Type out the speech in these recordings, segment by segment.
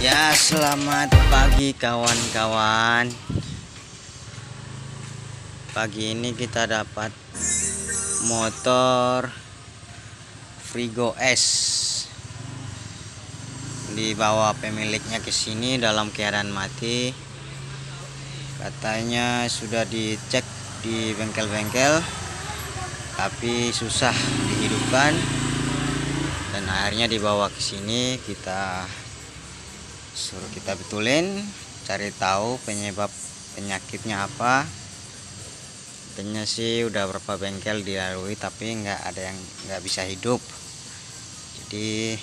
Ya, selamat pagi kawan-kawan. Pagi ini kita dapat motor Frigo S. Dibawa pemiliknya ke sini dalam keadaan mati. Katanya sudah dicek di bengkel-bengkel, tapi susah dihidupkan. Dan akhirnya dibawa ke sini, kita suruh kita betulin, cari tahu penyebab penyakitnya apa. Katanya sih udah berapa bengkel dilalui tapi nggak ada yang nggak bisa hidup, jadi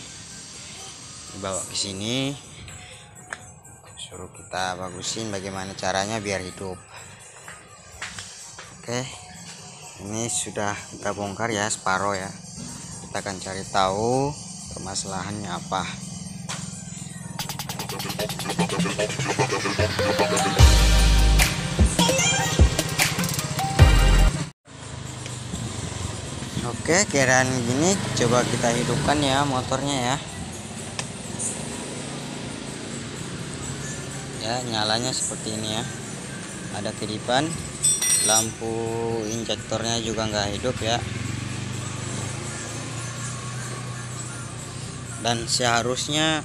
dibawa ke sini, suruh kita bagusin bagaimana caranya biar hidup. Oke, ini sudah kita bongkar ya, separuh ya. Kita akan cari tahu permasalahannya apa. Oke, keadaan gini coba kita hidupkan ya motornya ya. Ya, nyalanya seperti ini ya. Ada kedipan, lampu injektornya juga nggak hidup ya. Dan seharusnya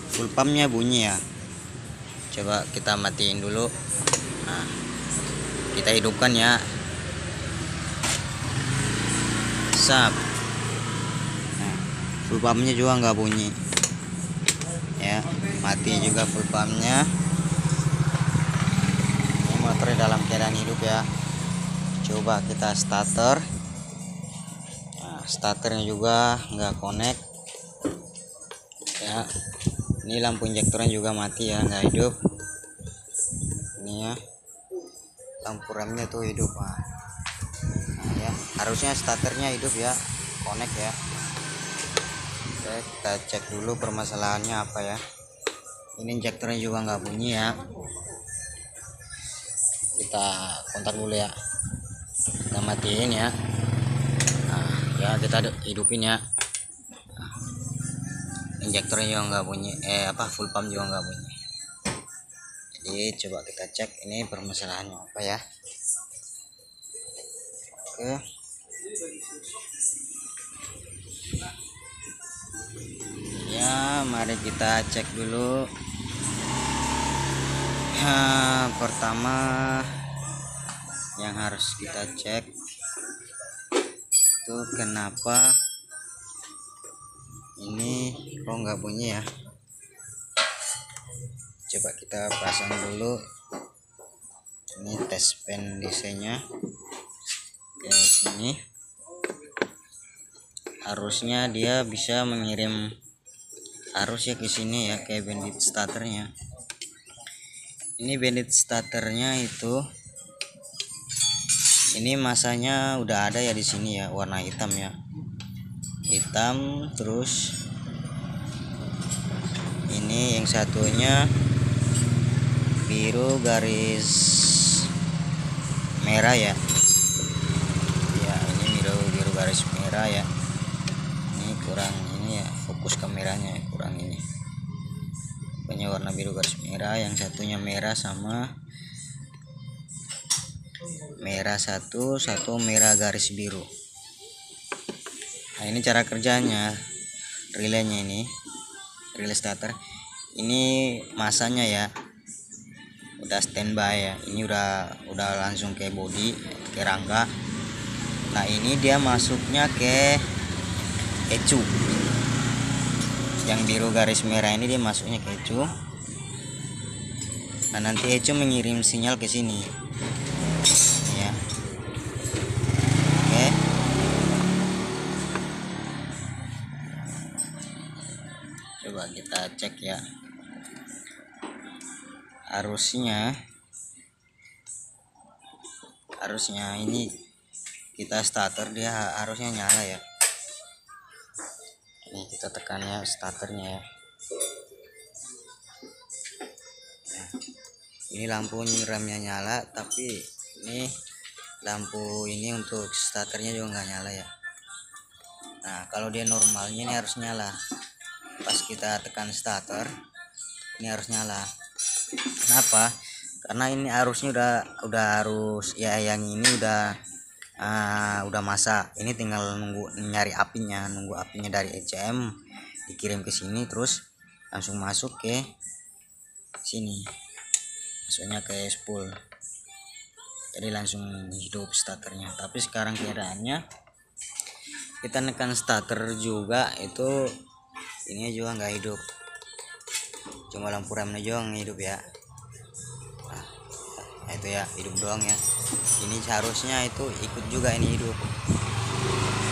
full pumpnya bunyi ya. Coba kita matiin dulu. Nah, kita hidupkan ya. Sap. Nah, full pumpnya juga nggak bunyi ya, mati juga full pumpnya. Ini motornya dalam keadaan hidup ya. Coba kita starter. Nah, starternya juga nggak connect ya. Ini lampu injektornya juga mati ya, nggak hidup. Ini ya, lampu remnya tuh hidup. Nah ya, harusnya starternya hidup ya, connect ya. Oke, kita cek dulu permasalahannya apa ya. Ini injektornya juga nggak bunyi ya. Kita kontak dulu ya, kita matiin ya. Nah ya, kita hidupin ya. Nah, injektornya juga nggak bunyi, full pump juga nggak bunyi. Jadi coba kita cek ini permasalahannya apa ya. Oke, ya mari kita cek dulu. Pertama yang harus kita cek itu kenapa ini kok nggak bunyi ya. Coba kita pasang dulu. Ini tes pen DC-nya ke sini. Harusnya dia bisa mengirim arusnya ke sini ya, kayak bandit starternya. Ini bandit starternya itu, ini masanya udah ada ya di sini ya, warna hitam ya, hitam. Terus ini yang satunya biru garis merah ya. Ya, ini biru garis merah ya. Ini kurang ini ya, fokus kameranya ya, kurang ini. Pokoknya warna biru garis merah, yang satunya merah sama merah satu merah garis biru. Nah, ini cara kerjanya relaynya, ini relay starter. Ini masanya ya udah standby ya. Ini udah langsung ke body, ke rangka. Nah, ini dia masuknya ke ECU. Yang biru garis merah ini dia masuknya ke ECU. Nah, nanti ECU mengirim sinyal ke sini ya. Oke, coba kita cek ya. Harusnya ini kita starter, dia harusnya nyala ya. Ini kita tekan ya starternya ya. Nah, ini lampu remnya nyala, tapi ini lampu ini untuk starternya juga nggak nyala ya. Nah, kalau dia normalnya ini harus nyala. Pas kita tekan starter, ini harus nyala. Kenapa? Karena ini arusnya udah harus ya, yang ini udah masak. Ini tinggal nunggu apinya dari ECM dikirim ke sini, terus langsung masuk ke sini, masuknya ke spool, jadi langsung hidup starternya. Tapi sekarang keadaannya kita nekan starter juga, itu ini juga nggak hidup, cuma lampu remnya doang hidup ya. Nah, itu ya, hidup doang ya. Ini seharusnya itu ikut juga ini hidup,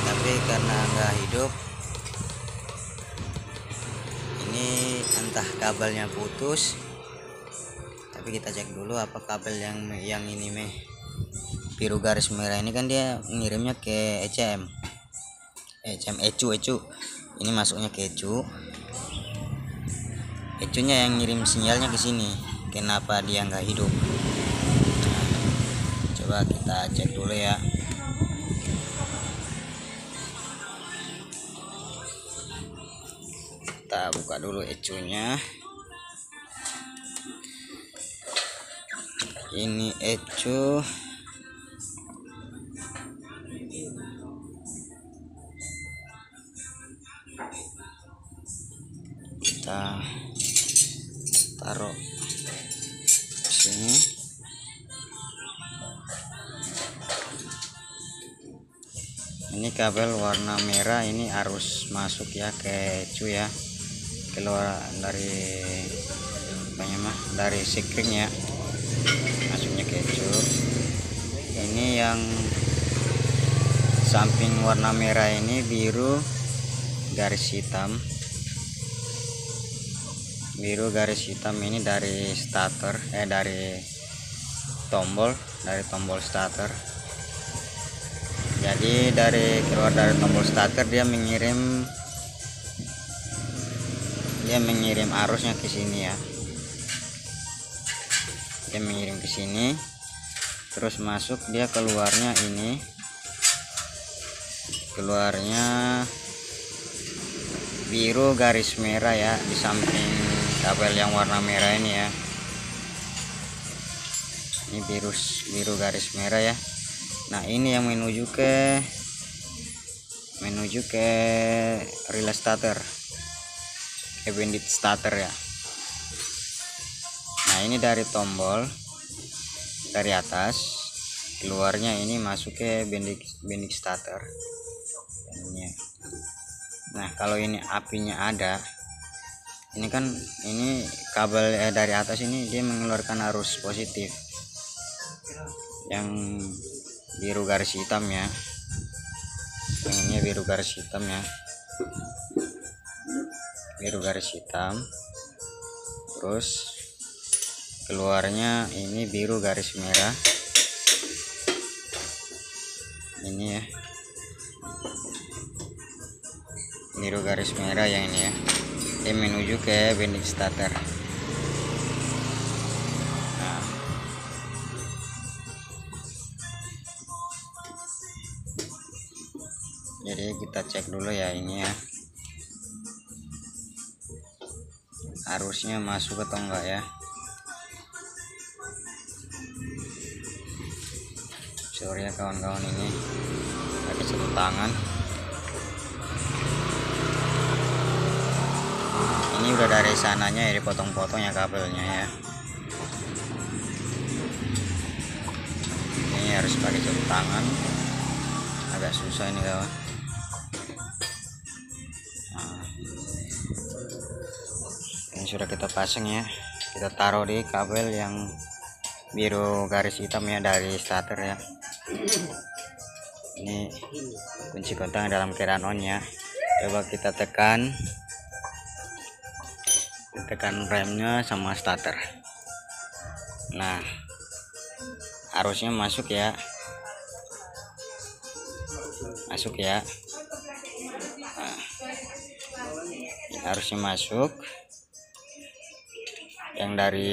tapi karena nggak hidup, ini entah kabelnya putus. Tapi kita cek dulu apa kabel yang ini biru garis merah ini, kan dia ngirimnya ke ECM ECU. Ini masuknya ke ECU nya yang ngirim sinyalnya ke sini. Kenapa dia nggak hidup? Coba kita cek dulu ya. Kita buka dulu ECU nya. Ini ECU, kita taruh sini. Ini kabel warna merah ini harus masuk ya ke ECU ya, keluar dari dari sikring ya, masuknya ke ECU. Ini yang samping warna merah ini biru garis hitam. Biru garis hitam ini dari starter, dari tombol starter. Jadi keluar dari tombol starter, dia mengirim arusnya ke sini ya. Dia mengirim ke sini, terus masuk, dia keluarnya biru garis merah ya, di samping kabel yang warna merah ini ya. Ini biru garis merah ya. Nah, ini yang menuju ke relay starter, ke bandit starter ya. Nah, ini dari tombol dari atas keluarnya, ini masuk ke bandit starter ini ya. Nah, kalau ini apinya ada, ini kan ini kabel dari atas ini dia mengeluarkan arus positif yang biru garis hitam ya. Ini biru garis hitam ya, biru garis hitam. Terus keluarnya ini biru garis merah ini ya, biru garis merah yang ini ya. Dia menuju ke bandit starter. Nah, jadi kita cek dulu ya ini ya, arusnya masuk atau enggak ya. Sorry ya kawan-kawan, ini pakai satu tangan. Ini udah dari sananya ya, dipotong-potong ya kabelnya ya. Ini harus pakai satu tangan, agak susah ini kawan. Nah, ini sudah kita pasang ya, kita taruh di kabel yang biru garis hitam ya, dari starter ya. Ini kunci kontak dalam keadaan on ya. Coba kita tekan remnya sama starter. Nah, arusnya masuk ya, Nah, harusnya masuk. Yang dari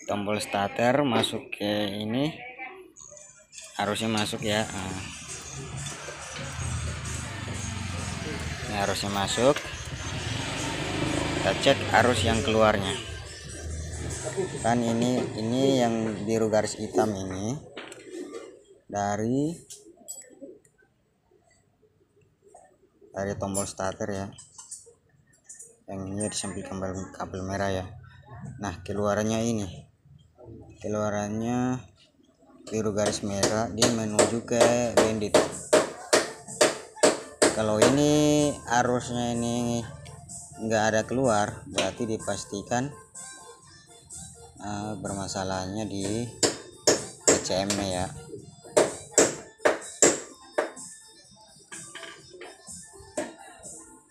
tombol starter masuk ke ini, harusnya masuk ya. Ini arusnya masuk, kita cek arus yang keluarnya. Kan ini yang biru garis hitam ini dari tombol starter ya, yang ini di samping kabel merah ya. Nah, keluarannya biru garis merah, dia menuju ke bandit. Kalau ini arusnya ini nggak ada keluar, berarti dipastikan bermasalahnya di ECM nya ya.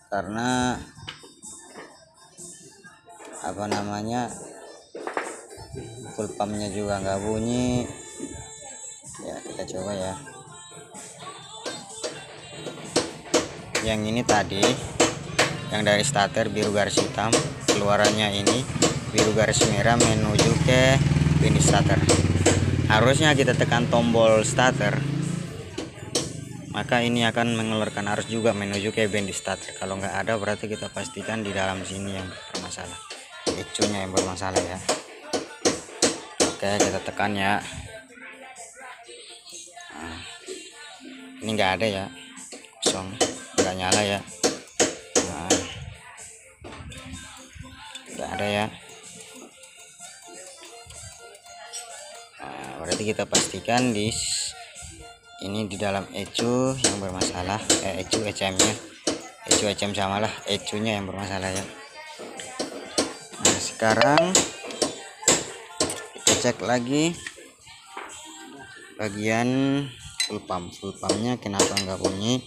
Karena full pumpnya juga nggak bunyi ya. Kita coba ya. Yang ini tadi yang dari starter biru garis hitam, keluarannya ini biru garis merah menuju ke bandit starter. Harusnya kita tekan tombol starter, maka ini akan mengeluarkan arus juga menuju ke bandit starter. Kalau nggak ada, berarti kita pastikan di dalam sini yang bermasalah, ECU-nya yang bermasalah ya. Oke, kita tekan ya. Nah, ini nggak ada ya, kosong, nggak nyala ya. Nah, nggak ada ya. Nah, berarti kita pastikan ini di dalam ECU yang bermasalah, ECU ECM-nya, ECU ECM samalah, ECU-nya yang bermasalah ya. Nah, sekarang kita cek lagi bagian full pumpnya kenapa nggak bunyi.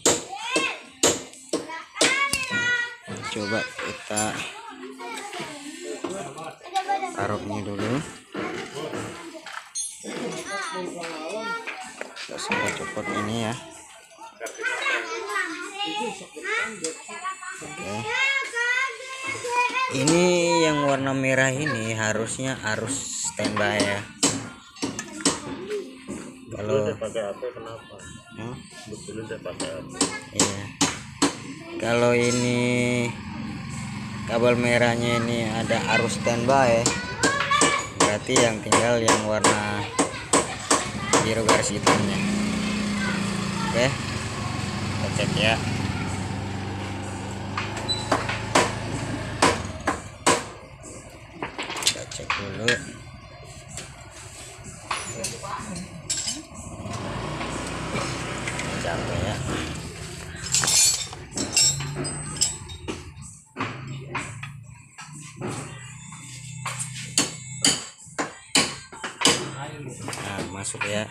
Coba kita taruh ini dulu, kita sampai copot ini ya. Oke, ini yang warna merah ini harusnya arus standby ya. Kalau iya, kalau ini kabel merahnya ini ada arus standby, berarti yang tinggal yang warna biru garis hitamnya. Oke, kita cek ya. Kita cek dulu. Capek ya. Nah, masuk ya.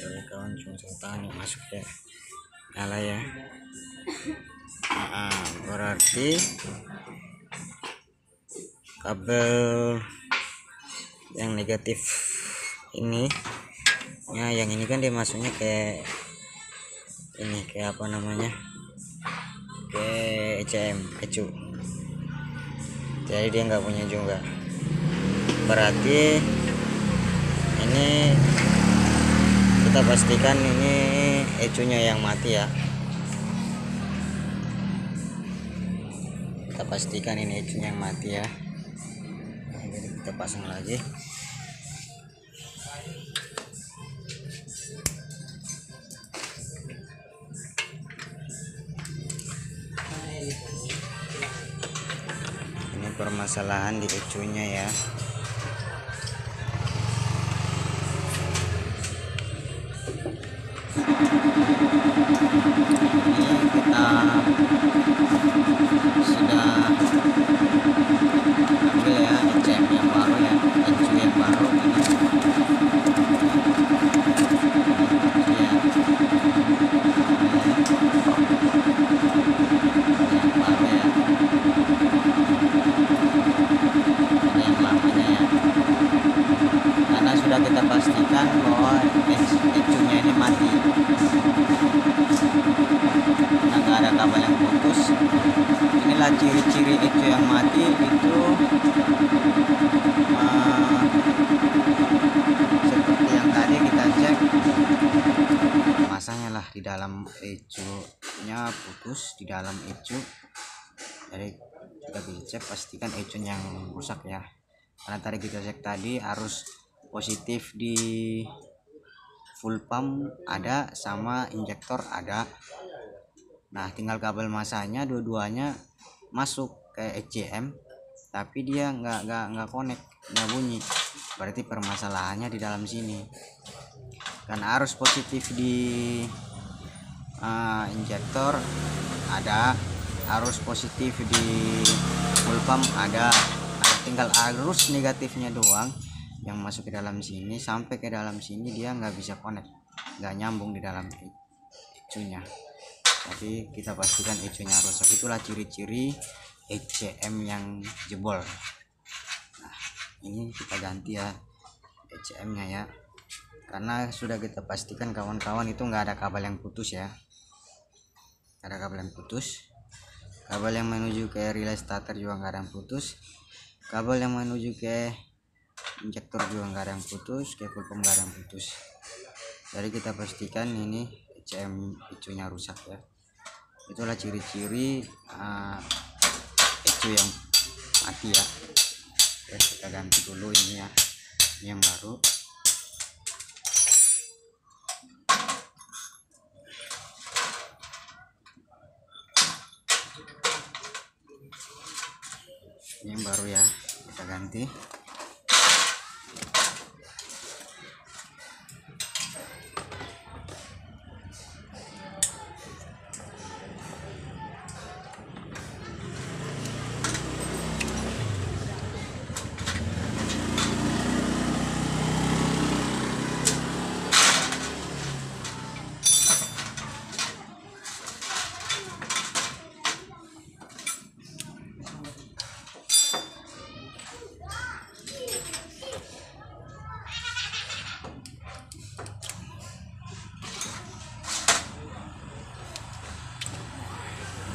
Sorry kawan, cuma tangan yang masuk ya. Nyala ya. Nah, berarti kabel yang negatif ini ya, yang ini kan dia masuknya ke ini, ke apa namanya, ke ECU, jadi dia nggak punya juga. Berarti ini kita pastikan ini ECU-nya yang mati ya. Kita pastikan ini ECU-nya yang mati ya. Nah, jadi kita pasang lagi. Ini permasalahan di ECU-nya ya. Ini kita sudah ambil ya ECM yang baru ya, ECU yang baru ini. Sudah kita pastikan bahwa ECU-nya ini mati, nggak ada kabel yang putus. Inilah ciri-ciri ECU yang mati itu, seperti yang tadi kita cek masanya lah di dalam ecunya putus di dalam ecu. Jadi kita bisa cek, pastikan ecunya yang rusak ya, karena tadi kita cek tadi arus positif di full pump ada sama injektor ada. Nah tinggal kabel masanya dua-duanya masuk ke ECM tapi dia nggak connect, nggak bunyi, berarti permasalahannya di dalam sini. Dan arus positif di injektor ada, arus positif di full pump ada. Nah, tinggal arus negatifnya doang yang masuk ke dalam sini, sampai ke dalam sini dia nggak bisa connect, nggak nyambung di dalam ecunya. Tapi kita pastikan ecunya rusak. Itulah ciri-ciri ECM yang jebol. Nah ini kita ganti ya ECM nya ya, karena sudah kita pastikan kawan-kawan itu nggak ada kabel yang putus ya, ada kabel yang putus. Kabel yang menuju ke relay starter juga nggak ada yang putus, kabel yang menuju ke injektor juga nggak ada yang putus, ke full pump nggak ada yang putus. Jadi kita pastikan ini ECM ecunya rusak ya. Itulah ciri-ciri ecu yang mati ya. Oke, kita ganti dulu ini ya, ini yang baru. Ini yang baru ya, kita ganti.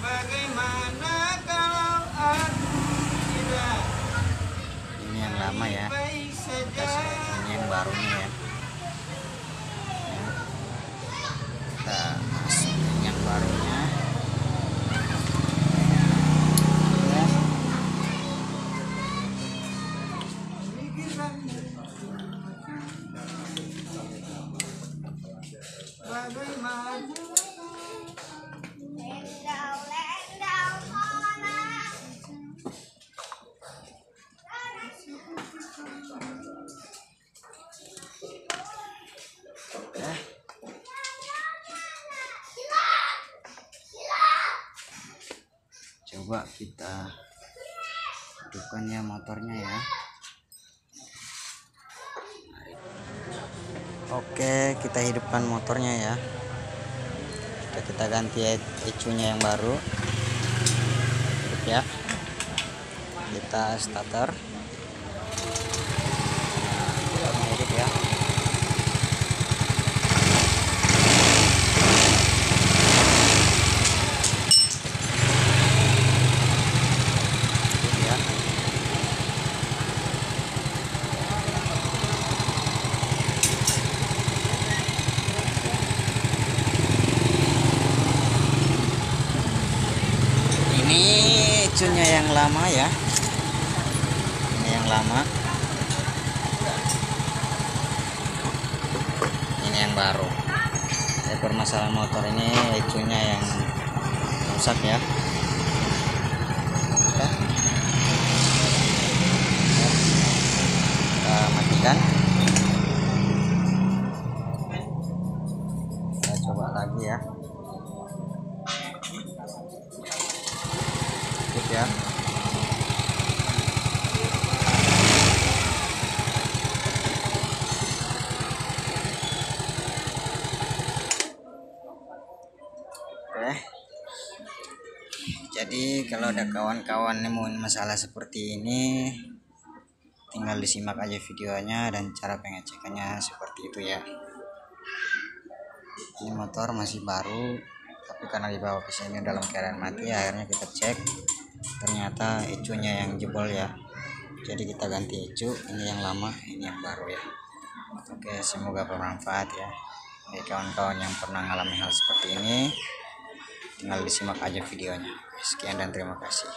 Bagaimana kalau aku tidak? Ini yang lama ya, ini yang barunya ya. Kita masukin yang barunya ya. Bagaimana? Coba kita hidupkan ya motornya ya. Oke, kita hidupkan motornya ya. Kita ganti ecunya yang baru. Hidup ya. Kita starter. Motornya hidup ya. Ecunya yang lama ya, ini yang lama, ini yang baru. Permasalahan motor ini ecunya yang rusak ya. Kita matikan, kita coba lagi ya. Ya. Oke. Jadi kalau ada kawan-kawan nemuin masalah seperti ini, tinggal disimak aja videonya dan cara pengecekannya seperti itu ya. Ini motor masih baru, tapi karena dibawa ke sini dalam keadaan mati, akhirnya kita cek. Ternyata ecunya yang jebol ya, jadi kita ganti ecu, ini yang lama, ini yang baru ya. Oke, semoga bermanfaat ya. Bagi kawan-kawan yang pernah mengalami hal seperti ini, tinggal disimak aja videonya. Sekian dan terima kasih.